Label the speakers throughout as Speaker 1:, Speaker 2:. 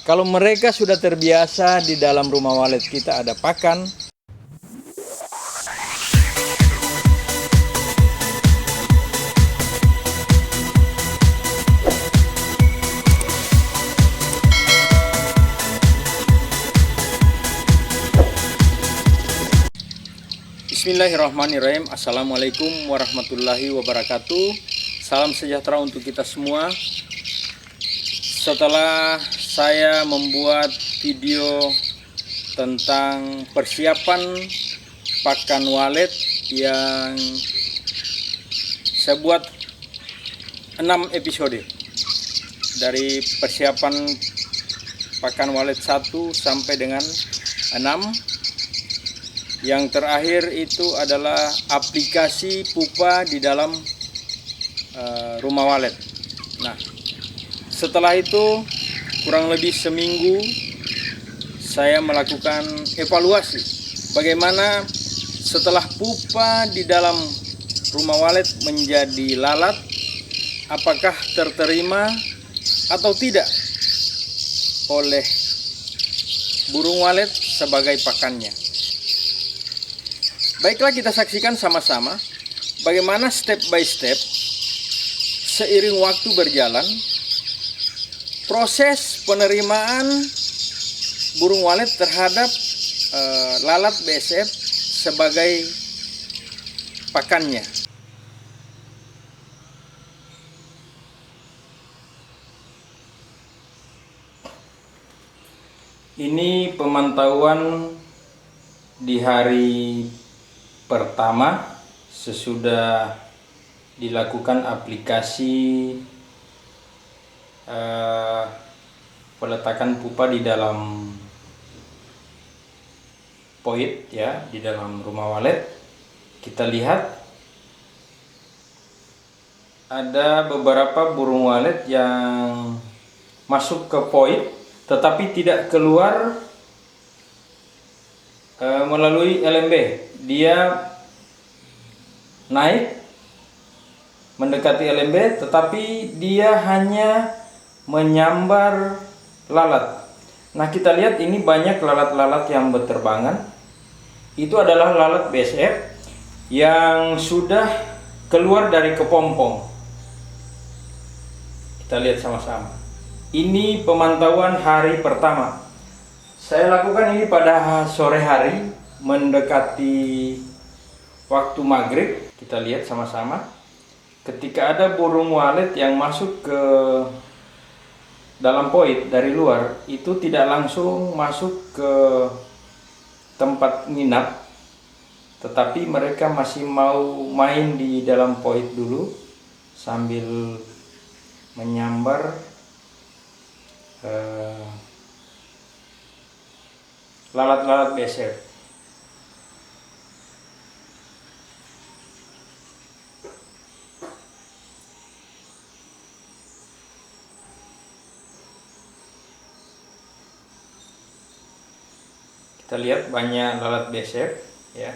Speaker 1: Kalau mereka sudah terbiasa di dalam rumah walet kita ada pakan, Bismillahirrahmanirrahim. Assalamualaikum warahmatullahi wabarakatuh. Salam sejahtera untuk kita semua. Setelah saya membuat video tentang persiapan pakan walet yang saya buat 6 episode, dari persiapan pakan walet 1 sampai dengan 6. Yang terakhir itu adalah aplikasi pupa di dalam rumah walet. Nah, setelah itu kurang lebih seminggu saya melakukan evaluasi bagaimana setelah pupa di dalam rumah walet menjadi lalat, apakah terterima atau tidak oleh burung walet sebagai pakannya. Baiklah, kita saksikan sama-sama bagaimana step by step seiring waktu berjalan proses penerimaan burung walet terhadap lalat BSF sebagai pakannya. Ini pemantauan di hari pertama sesudah dilakukan aplikasi peletakan pupa di dalam poid, ya, di dalam rumah walet. Kita lihat ada beberapa burung walet yang masuk ke poid tetapi tidak keluar melalui LMB. Dia naik mendekati LMB tetapi dia hanya menyambar lalat. Nah, kita lihat ini banyak lalat-lalat yang berterbangan. Itu adalah lalat BSF yang sudah keluar dari kepompong. Kita lihat sama-sama. Ini pemantauan hari pertama. Saya lakukan ini pada sore hari mendekati waktu maghrib. Kita lihat sama-sama. Ketika ada burung walet yang masuk ke dalam poid dari luar, itu tidak langsung masuk ke tempat nginap, tetapi mereka masih mau main di dalam poid dulu sambil menyambar lalat-lalat BSF. Kita lihat banyak lalat BSF, ya.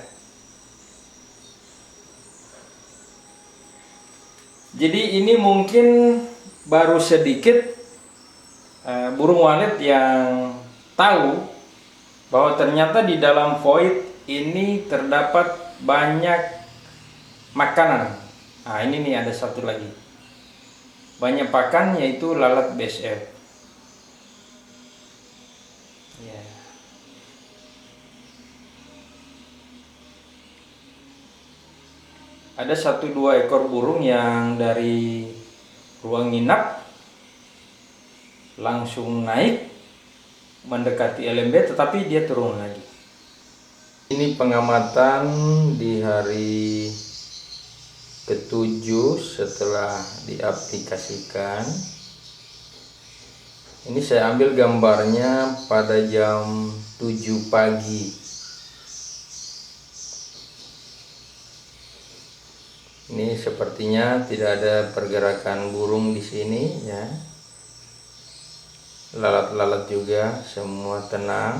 Speaker 1: Jadi ini mungkin baru sedikit burung walet yang tahu bahwa ternyata di dalam void ini terdapat banyak makanan. Nah, ini nih ada satu lagi. Banyak pakan, yaitu lalat BSF. Ya. Ada 1-2 ekor burung yang dari ruang nginap langsung naik mendekati LMB, tetapi dia turun lagi. Ini pengamatan di hari ke-7 setelah diaplikasikan. Ini saya ambil gambarnya pada jam 7 pagi. Ini sepertinya tidak ada pergerakan burung di sini, ya. Lalat-lalat juga semua tenang.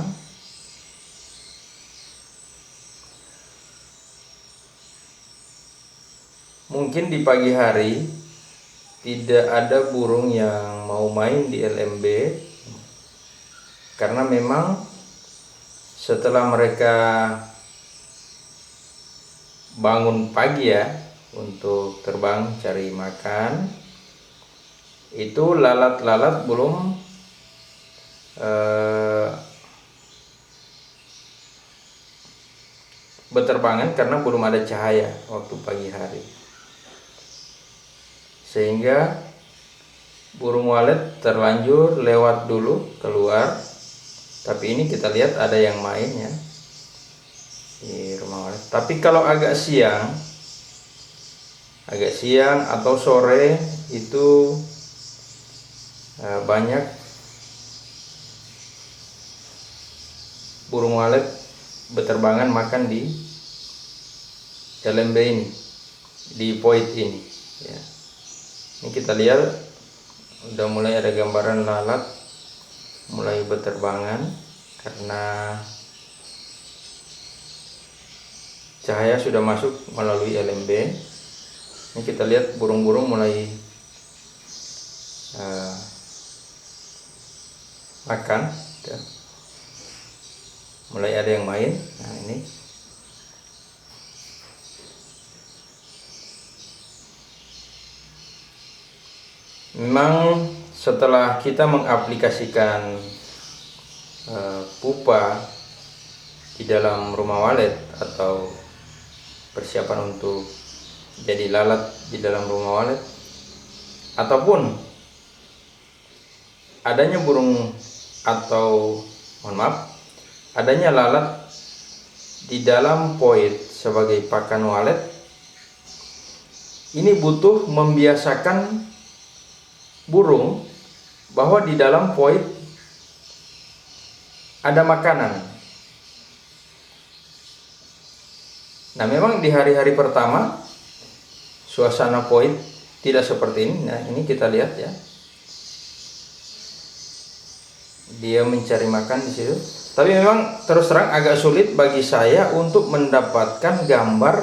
Speaker 1: Mungkin di pagi hari tidak ada burung yang mau main di LMB, karena memang setelah mereka bangun pagi ya untuk terbang cari makan, itu lalat-lalat belum berterbangan karena belum ada cahaya waktu pagi hari, sehingga burung walet terlanjur lewat dulu keluar. Tapi ini kita lihat ada yang main ya di rumah walet. Tapi kalau agak siang atau sore itu banyak burung walet berterbangan makan di LMB ini, di void ini ya. Ini kita lihat udah mulai ada gambaran lalat mulai berterbangan karena cahaya sudah masuk melalui LMB. Ini kita lihat burung-burung mulai makan ya. Mulai ada yang main. Nah ini memang setelah kita mengaplikasikan pupa di dalam rumah walet atau persiapan untuk jadi lalat di dalam rumah walet, ataupun adanya burung atau mohon maaf adanya lalat di dalam void sebagai pakan walet, ini butuh membiasakan burung bahwa di dalam void ada makanan. Nah memang di hari-hari pertama suasana void tidak seperti ini. Nah ini kita lihat ya, dia mencari makan di situ. Tapi memang terus terang agak sulit bagi saya untuk mendapatkan gambar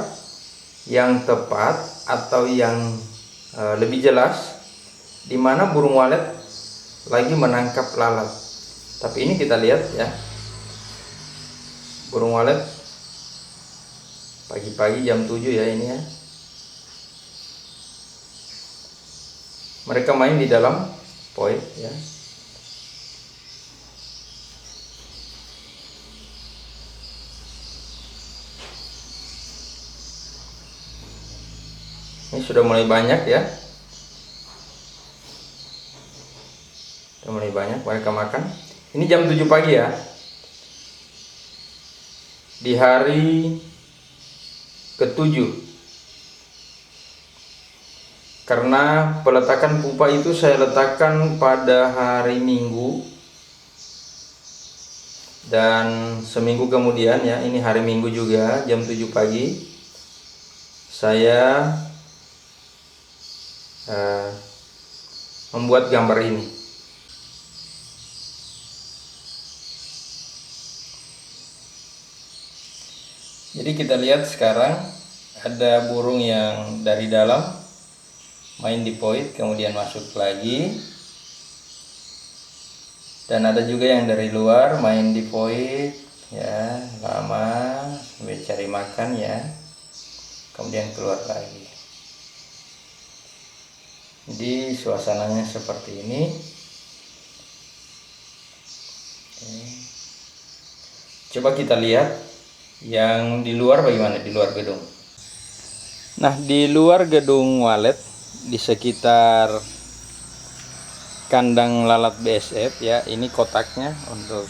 Speaker 1: yang tepat atau yang lebih jelas di mana burung walet lagi menangkap lalat. Tapi ini kita lihat ya, burung walet pagi-pagi jam 7 ya ini ya. Mereka main di dalam void ya. Ini sudah mulai banyak ya. Sudah mulai banyak mereka makan. Ini jam 7 pagi ya. Di hari ke-7. Karena peletakan pupa itu saya letakkan pada hari Minggu. Dan seminggu kemudian ya, ini hari Minggu juga jam 7 pagi. Saya membuat gambar ini. Jadi kita lihat sekarang ada burung yang dari dalam main di void kemudian masuk lagi, dan ada juga yang dari luar main di void ya lama sampai cari makan ya, kemudian keluar lagi. Jadi suasananya seperti ini. Coba kita lihat yang di luar bagaimana, di luar gedung. Nah di luar gedung walet di sekitar kandang lalat BSF ya, ini kotaknya untuk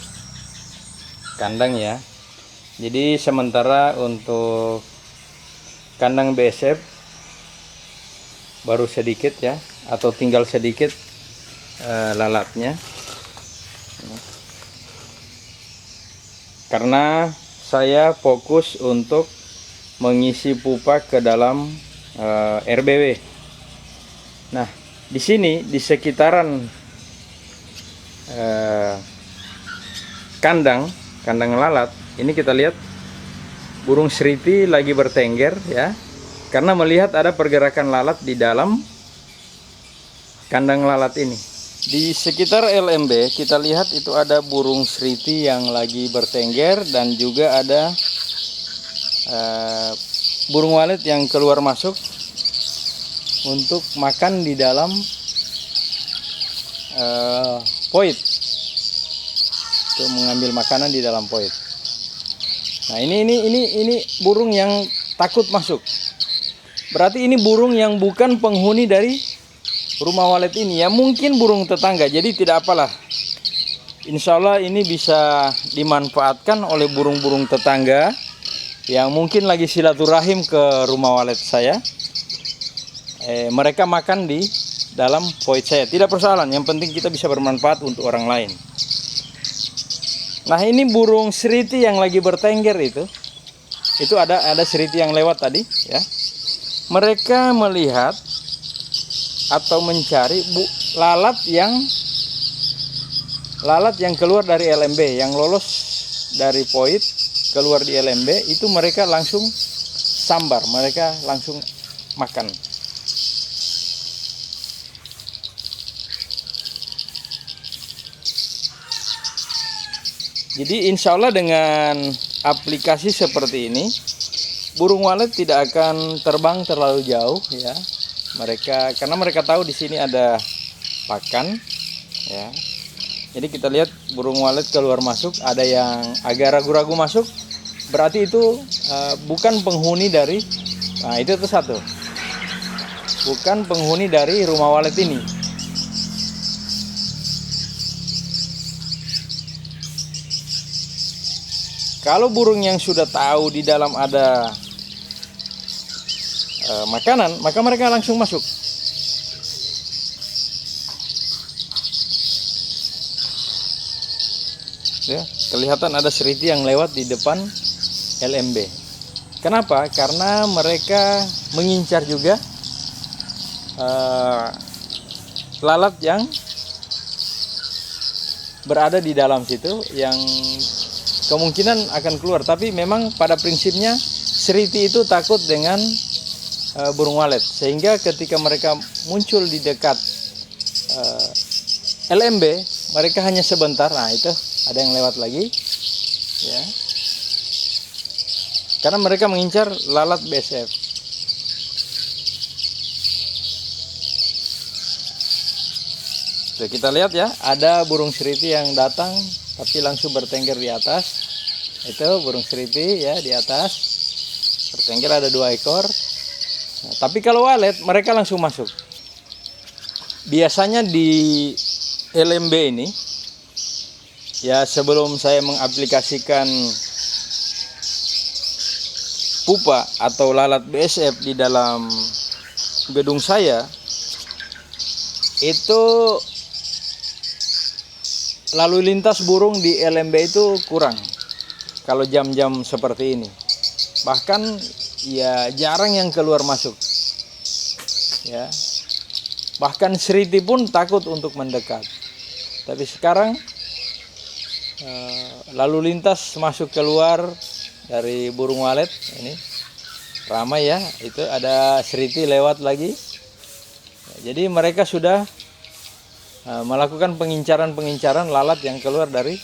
Speaker 1: kandang ya. Jadi sementara untuk kandang BSF baru sedikit ya, atau tinggal sedikit lalatnya, karena saya fokus untuk mengisi pupa ke dalam RBW. Nah di sini di sekitaran kandang lalat ini kita lihat burung seriti lagi bertengger ya, karena melihat ada pergerakan lalat di dalam kandang lalat ini. Di sekitar LMB kita lihat itu ada burung seriti yang lagi bertengger dan juga ada burung walet yang keluar masuk untuk makan di dalam poit, untuk mengambil makanan di dalam poit. Nah, ini burung yang takut masuk. Berarti ini burung yang bukan penghuni dari rumah walet ini, ya mungkin burung tetangga. Jadi tidak apalah, insya Allah ini bisa dimanfaatkan oleh burung-burung tetangga yang mungkin lagi silaturahim ke rumah walet saya. Mereka makan di dalam void saya, tidak persoalan, yang penting kita bisa bermanfaat untuk orang lain. Nah, ini burung seriti yang lagi bertengger itu ada seriti yang lewat tadi ya. Mereka melihat atau mencari lalat yang keluar dari LMB, yang lolos dari void keluar di LMB, itu mereka langsung sambar, mereka langsung makan. Jadi insya Allah dengan aplikasi seperti ini, burung walet tidak akan terbang terlalu jauh ya. Karena mereka tahu di sini ada pakan ya. Jadi kita lihat burung walet keluar masuk, ada yang agak ragu-ragu masuk, berarti itu bukan penghuni dari, nah itu tuh satu, bukan penghuni dari rumah walet ini. Kalau burung yang sudah tahu di dalam ada makanan, maka mereka langsung masuk. Ya, kelihatan ada seriti yang lewat di depan LMB. Kenapa? Karena mereka mengincar juga lalat yang berada di dalam situ, yang kemungkinan akan keluar. Tapi memang pada prinsipnya seriti itu takut dengan burung walet, sehingga ketika mereka muncul di dekat LMB, mereka hanya sebentar. Nah itu ada yang lewat lagi ya, karena mereka mengincar lalat BSF. Tuh, kita lihat ya, ada burung seriti yang datang tapi langsung bertengger di atas. Itu burung seriti ya, di atas bertengger, ada 2 ekor. Nah, tapi kalau walet mereka langsung masuk. Biasanya di LMB ini ya, sebelum saya mengaplikasikan pupa atau lalat BSF di dalam gedung saya, itu lalu lintas burung di LMB itu kurang kalau jam-jam seperti ini. Bahkan ya jarang yang keluar masuk ya. Bahkan seriti pun takut untuk mendekat. Tapi sekarang lalu lintas masuk keluar dari burung walet ini ramai ya. Itu ada seriti lewat lagi. Jadi mereka sudah melakukan pengincaran lalat yang keluar dari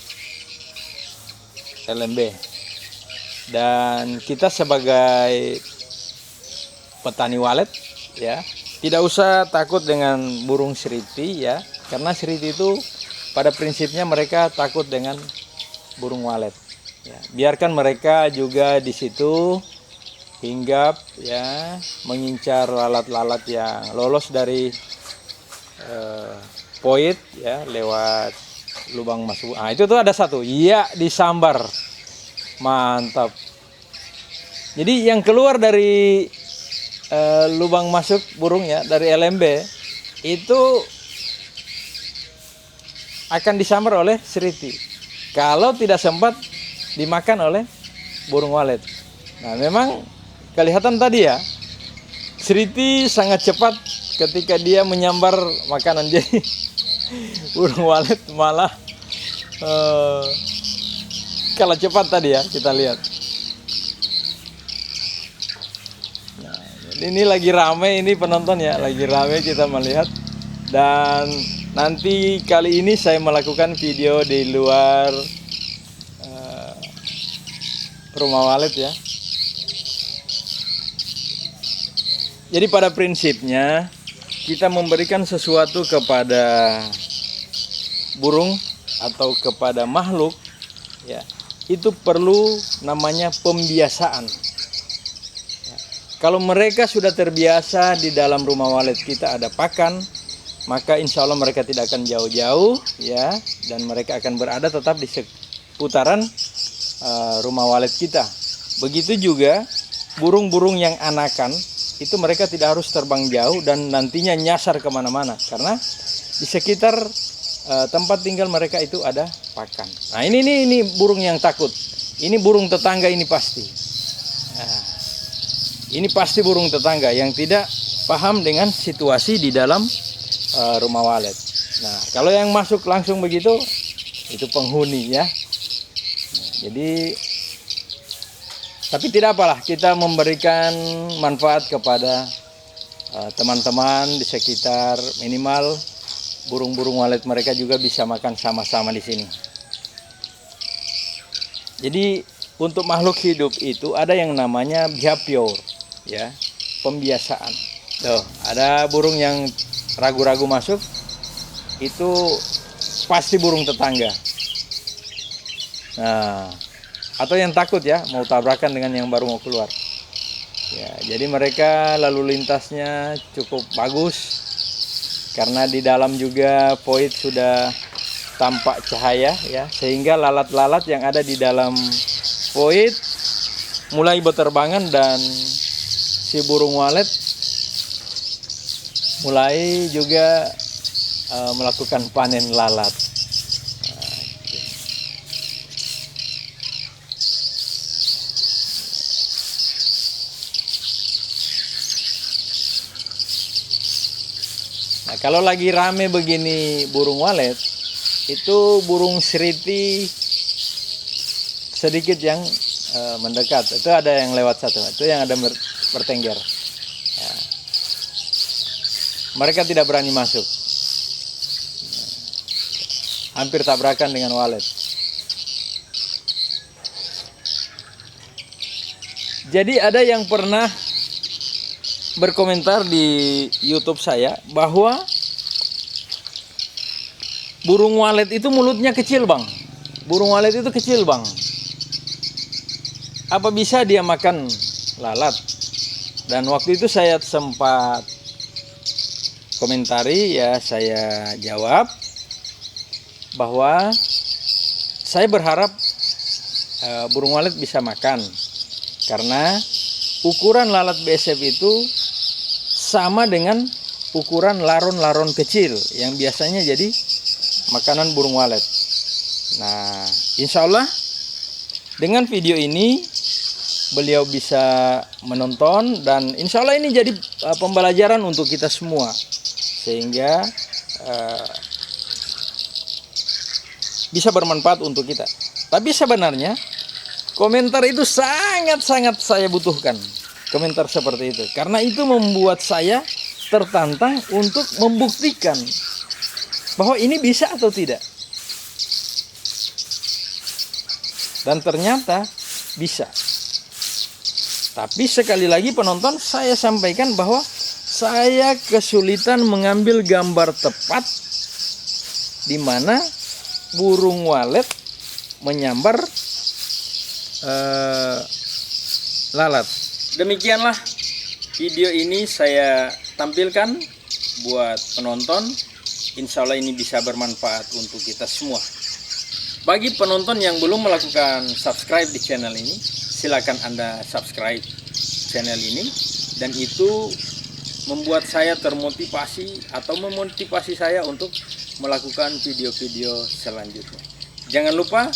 Speaker 1: LMB. Dan kita sebagai petani walet ya, tidak usah takut dengan burung seriti ya, karena seriti itu pada prinsipnya mereka takut dengan burung walet ya. Biarkan mereka juga di situ hinggap ya, mengincar lalat-lalat yang lolos dari void ya, lewat lubang masuk. Ah itu tuh ada satu, iya, disambar. Mantap. Jadi yang keluar dari lubang masuk burung ya, dari LMB itu akan disambar oleh seriti kalau tidak sempat dimakan oleh burung walet. Nah memang kelihatan tadi ya, seriti sangat cepat ketika dia menyambar makanan. Jadi burung walet malah kalah cepat tadi ya, kita lihat. Nah, ini lagi rame, ini penonton ya, lagi rame kita melihat. Dan Nanti kali ini saya melakukan video di luar rumah walet ya. Jadi pada prinsipnya kita memberikan sesuatu kepada burung atau kepada makhluk ya, itu perlu namanya pembiasaan ya. Kalau mereka sudah terbiasa di dalam rumah walet kita ada pakan, maka insya Allah mereka tidak akan jauh-jauh ya, dan mereka akan berada tetap di seputaran rumah walet kita. Begitu juga burung-burung yang anakan itu mereka tidak harus terbang jauh dan nantinya nyasar kemana-mana, karena di sekitar tempat tinggal mereka itu ada pakan. Nah ini burung yang takut. Ini burung tetangga ini pasti. Nah, ini pasti burung tetangga yang tidak paham dengan situasi di dalam rumah walet. Nah kalau yang masuk langsung begitu itu penghuni ya. Nah, jadi tapi tidak apalah, kita memberikan manfaat kepada teman-teman di sekitar, minimal burung-burung walet mereka juga bisa makan sama-sama di sini. Jadi untuk makhluk hidup itu ada yang namanya behavior ya, pembiasaan. Tuh, ada burung yang ragu-ragu masuk, itu pasti burung tetangga. Nah, atau yang takut ya, mau tabrakan dengan yang baru mau keluar. Ya, jadi mereka lalu lintasnya cukup bagus karena di dalam juga void sudah tampak cahaya ya, sehingga lalat-lalat yang ada di dalam void mulai berterbangan dan si burung walet mulai juga melakukan panen lalat. Nah, kalau lagi rame begini burung walet, itu burung seriti sedikit yang mendekat. Itu ada yang lewat satu, itu yang ada bertengger. Ya. Mereka tidak berani masuk. Hampir tabrakan dengan walet. Jadi ada yang pernah berkomentar di YouTube saya bahwa burung walet itu mulutnya kecil bang. Burung walet itu kecil bang. Apa bisa dia makan lalat? Dan waktu itu saya sempat komentari ya, saya jawab bahwa saya berharap burung walet bisa makan, karena ukuran lalat BSF itu sama dengan ukuran laron-laron kecil yang biasanya jadi makanan burung walet. Nah, insya Allah dengan video ini beliau bisa menonton, dan insya Allah ini jadi pembelajaran untuk kita semua, sehingga bisa bermanfaat untuk kita. Tapi sebenarnya komentar itu sangat-sangat saya butuhkan, komentar seperti itu, karena itu membuat saya tertantang untuk membuktikan bahwa ini bisa atau tidak. Dan ternyata bisa. Tapi sekali lagi penonton, saya sampaikan bahwa saya kesulitan mengambil gambar tepat di mana burung walet menyambar lalat. Demikianlah video ini saya tampilkan buat penonton. Insya Allah ini bisa bermanfaat untuk kita semua. Bagi penonton yang belum melakukan subscribe di channel ini, silakan Anda subscribe channel ini, dan itu membuat saya termotivasi atau memotivasi saya untuk melakukan video-video selanjutnya. Jangan lupa,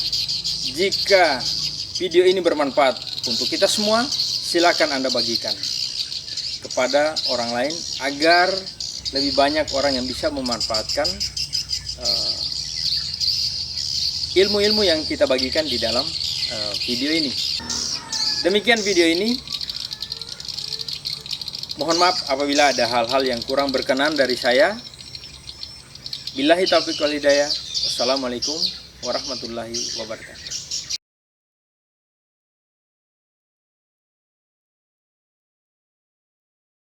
Speaker 1: jika video ini bermanfaat untuk kita semua, silakan Anda bagikan kepada orang lain agar lebih banyak orang yang bisa memanfaatkan ilmu-ilmu yang kita bagikan di dalam video ini. Demikian video ini. Mohon maaf apabila ada hal-hal yang kurang berkenan dari saya. Billahi taufiq wal hidayah. Wassalamualaikum warahmatullahi wabarakatuh.